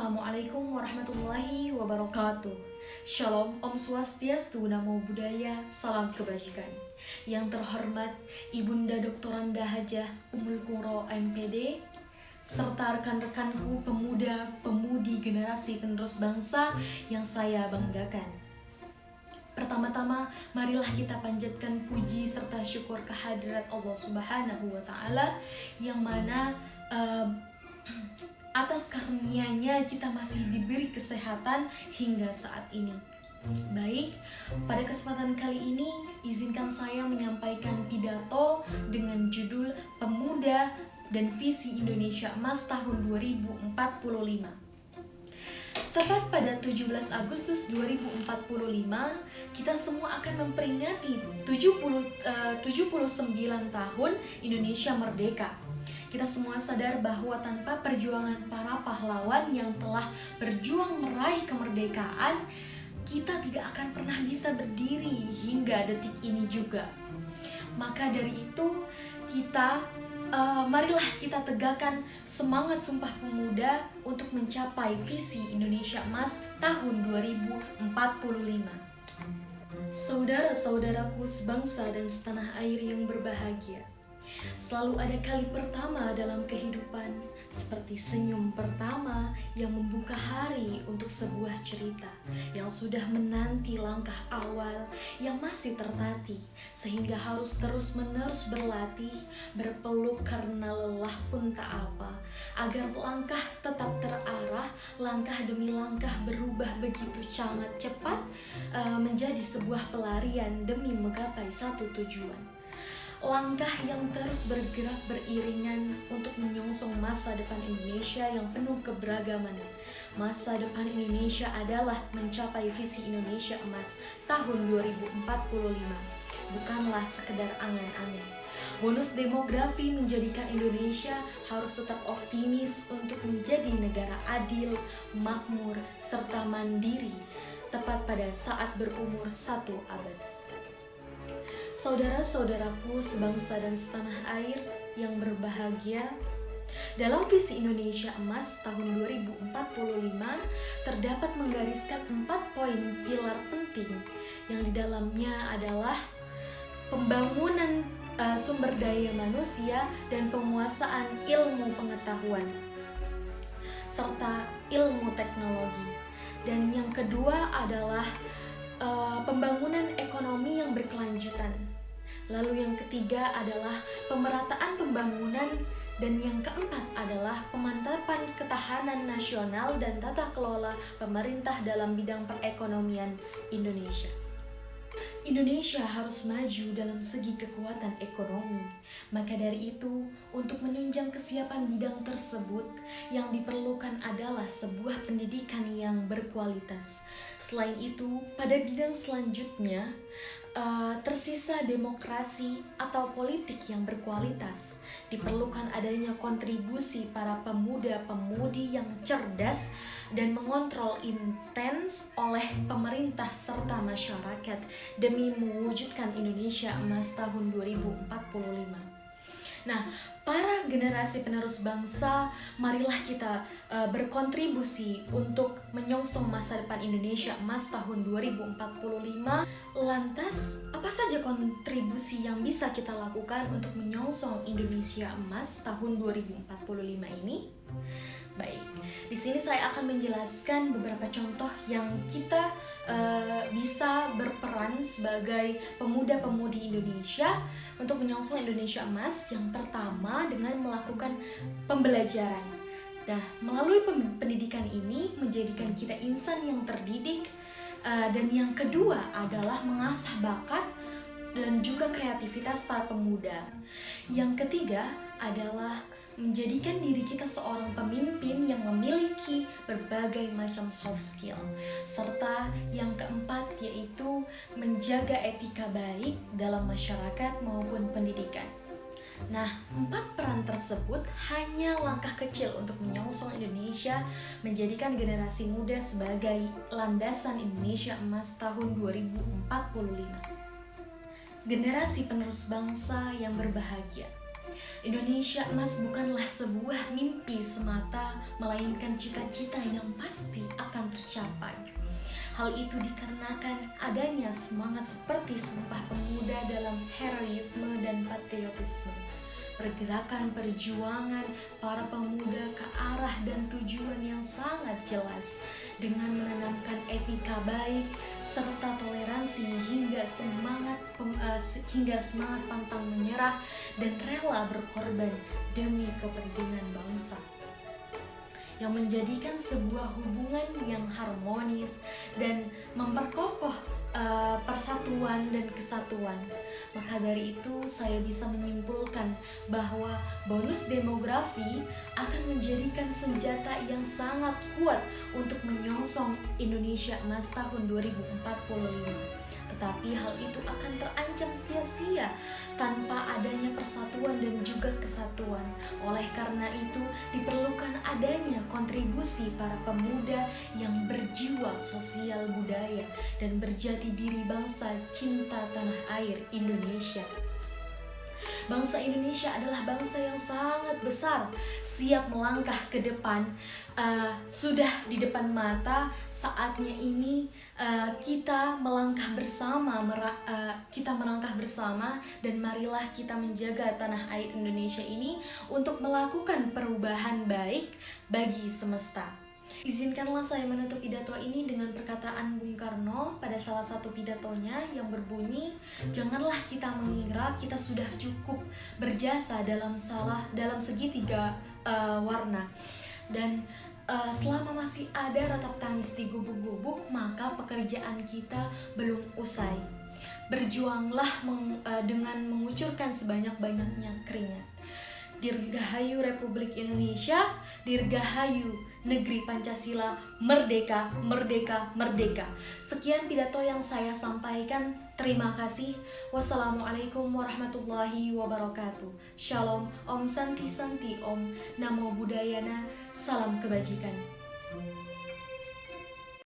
Assalamualaikum warahmatullahi wabarakatuh. Shalom, Om Swastiastu, Namo Buddhaya, salam kebajikan. Yang terhormat Ibunda Doktoranda Hajah Ummul Qura MPD, serta rekan-rekanku pemuda-pemudi generasi penerus bangsa yang saya banggakan. Pertama-tama, marilah kita panjatkan puji serta syukur kehadirat Allah Subhanahu wa Ta'ala, yang mana atas karunia-Nya kita masih diberi kesehatan hingga saat ini. Baik, pada kesempatan kali ini izinkan saya menyampaikan pidato dengan judul Pemuda dan Visi Indonesia Emas tahun 2045. Tepat pada 17 Agustus 2045, kita semua akan memperingati 79 tahun Indonesia merdeka. Kita semua sadar bahwa tanpa perjuangan para pahlawan yang telah berjuang meraih kemerdekaan, kita tidak akan pernah bisa berdiri hingga detik ini juga. Maka dari itu, marilah kita tegakkan semangat Sumpah Pemuda untuk mencapai visi Indonesia Emas tahun 2045. Saudara-saudaraku sebangsa dan setanah air yang berbahagia, selalu ada kali pertama dalam kehidupan, seperti senyum pertama yang membuka hari untuk sebuah cerita yang sudah menanti langkah awal yang masih tertatih, sehingga harus terus-menerus berlatih, berpeluk karena lelah pun tak apa, agar langkah tetap terarah, langkah demi langkah berubah begitu sangat cepat, menjadi sebuah pelarian demi menggapai satu tujuan. Langkah yang terus bergerak beriringan untuk menyongsong masa depan Indonesia yang penuh keberagaman. Masa depan Indonesia adalah mencapai visi Indonesia Emas tahun 2045. Bukanlah sekedar angan-angan. Bonus demografi menjadikan Indonesia harus tetap optimis untuk menjadi negara adil, makmur, serta mandiri, tepat pada saat berumur 1 abad. Saudara-saudaraku sebangsa dan setanah air yang berbahagia, dalam visi Indonesia Emas tahun 2045 terdapat menggariskan 4 poin pilar penting yang di dalamnya adalah pembangunan sumber daya manusia dan penguasaan ilmu pengetahuan serta ilmu teknologi. Dan yang kedua adalah pembangunan ekonomi yang berkelanjutan. Lalu yang ketiga adalah pemerataan pembangunan, dan yang keempat adalah pemantapan ketahanan nasional dan tata kelola pemerintah dalam bidang perekonomian Indonesia. Indonesia harus maju dalam segi kekuatan ekonomi. Maka dari itu, untuk menunjang kesiapan bidang tersebut, yang diperlukan adalah sebuah pendidikan yang berkualitas. Selain itu, pada bidang selanjutnya, tersisa demokrasi atau politik yang berkualitas. Diperlukan adanya kontribusi para pemuda-pemudi yang cerdas dan mengontrol intens oleh pemerintah serta masyarakat demi mewujudkan Indonesia Emas tahun 2045. Nah, para generasi penerus bangsa, marilah kita berkontribusi untuk menyongsong masa depan Indonesia Emas tahun 2045. Lantas, apa saja kontribusi yang bisa kita lakukan untuk menyongsong Indonesia Emas tahun 2045 ini? Baik, di sini saya akan menjelaskan beberapa contoh yang kita bisa berperan sebagai pemuda-pemudi Indonesia untuk menyongsong Indonesia Emas. Yang pertama, dengan melakukan pembelajaran. Nah, melalui pendidikan ini menjadikan kita insan yang terdidik, dan yang kedua adalah mengasah bakat dan juga kreativitas para pemuda. Yang ketiga adalah menjadikan diri kita seorang pemimpin yang memiliki berbagai macam soft skill. Serta yang keempat yaitu menjaga etika baik dalam masyarakat maupun pendidikan. Nah, 4 peran tersebut hanya langkah kecil untuk menyongsong Indonesia menjadikan generasi muda sebagai landasan Indonesia Emas tahun 2045. Generasi penerus bangsa yang berbahagia, Indonesia Emas bukanlah sebuah mimpi semata, melainkan cita-cita yang pasti akan tercapai. Hal itu dikarenakan adanya semangat seperti Sumpah Pemuda dalam heroisme dan patriotisme. Pergerakan perjuangan para pemuda ke arah dan tujuan yang sangat jelas dengan menanamkan etika baik serta toleransi hingga semangat pantang menyerah dan rela berkorban demi kepentingan bangsa, yang menjadikan sebuah hubungan yang harmonis dan memperkokoh persatuan dan kesatuan. Maka dari itu saya bisa menyimpulkan bahwa bonus demografi akan menjadikan senjata yang sangat kuat untuk menyongsong Indonesia Emas tahun 2045. Tetapi hal itu akan terancam sia-sia tanpa adanya persatuan dan juga kesatuan. Oleh karena itu diperlukan adanya kontribusi para pemuda yang berjiwa sosial budaya dan berjati diri bangsa cinta tanah air Indonesia. Bangsa Indonesia adalah bangsa yang sangat besar, siap melangkah ke depan. Sudah di depan mata, saatnya ini kita melangkah bersama, dan marilah kita menjaga tanah air Indonesia ini untuk melakukan perubahan baik bagi semesta. Izinkanlah saya menutup pidato ini dengan perkataan Bung Karno pada salah satu pidatonya yang berbunyi, janganlah kita mengira kita sudah cukup berjasa dalam segitiga warna, dan selama masih ada ratap tangis di gubuk-gubuk, maka pekerjaan kita belum usai. Berjuanglah dengan mengucurkan sebanyak-banyaknya keringat. Dirgahayu Republik Indonesia, dirgahayu Negeri Pancasila, merdeka, merdeka, merdeka. Sekian pidato yang saya sampaikan. Terima kasih. Wassalamualaikum warahmatullahi wabarakatuh. Shalom, Om Santi Santi Om. Namo Buddhayana. Salam kebajikan.